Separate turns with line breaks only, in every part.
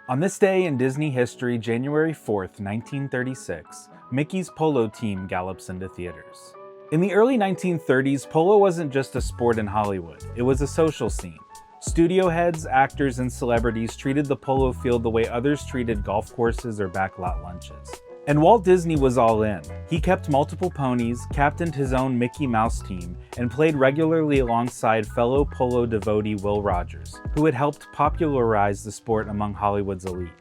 On this day in Disney history, January 4th, 1936, Mickey's polo team gallops into theaters. In the early 1930s, polo wasn't just a sport in Hollywood, it was a social scene. Studio heads, actors, and celebrities treated the polo field the way others treated golf courses or backlot lunches. And Walt Disney was all in. He kept multiple ponies, captained his own Mickey Mouse team, and played regularly alongside fellow polo devotee Will Rogers, who had helped popularize the sport among Hollywood's elite.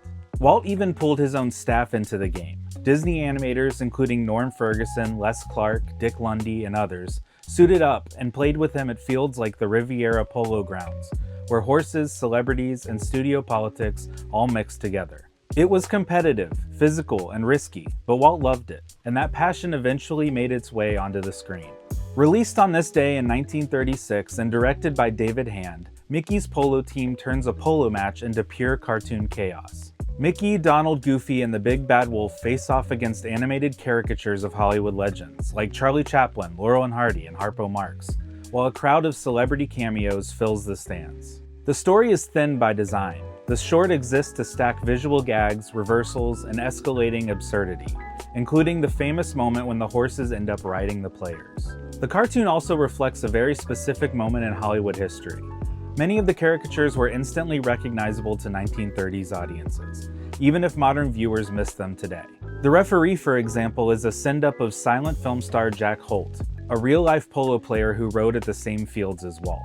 Walt even pulled his own staff into the game. Disney animators, including Norm Ferguson, Les Clark, Dick Lundy, and others, suited up and played with him at fields like the Riviera Polo Grounds, where horses, celebrities, and studio politics all mixed together. It was competitive, physical, and risky, but Walt loved it, and that passion eventually made its way onto the screen. Released on this day in 1936 and directed by David Hand, Mickey's polo team turns a polo match into pure cartoon chaos. Mickey, Donald, Goofy, and the Big Bad Wolf face off against animated caricatures of Hollywood legends, like Charlie Chaplin, Laurel and Hardy, and Harpo Marx, while a crowd of celebrity cameos fills the stands. The story is thin by design. The short exists to stack visual gags, reversals, and escalating absurdity, including the famous moment when the horses end up riding the players. The cartoon also reflects a very specific moment in Hollywood history. Many of the caricatures were instantly recognizable to 1930s audiences, even if modern viewers miss them today. The referee, for example, is a send-up of silent film star Jack Holt, a real-life polo player who rode at the same fields as Walt.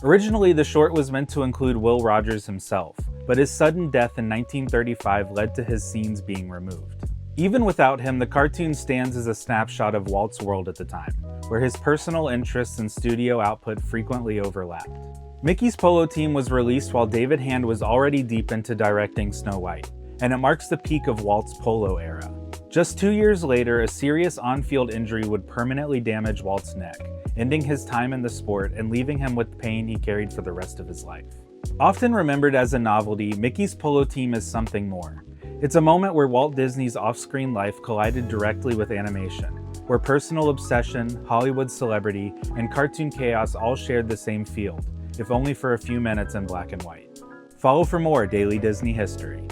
Originally, the short was meant to include Will Rogers himself, but his sudden death in 1935 led to his scenes being removed. Even without him, the cartoon stands as a snapshot of Walt's world at the time, where his personal interests and studio output frequently overlapped. Mickey's polo team was released while David Hand was already deep into directing Snow White, and it marks the peak of Walt's polo era. Just 2 years later, a serious on-field injury would permanently damage Walt's neck, ending his time in the sport and leaving him with pain he carried for the rest of his life. Often remembered as a novelty, Mickey's polo team is something more. It's a moment where Walt Disney's off-screen life collided directly with animation, where personal obsession, Hollywood celebrity, and cartoon chaos all shared the same field, if only for a few minutes in black and white. Follow for more Daily Disney History.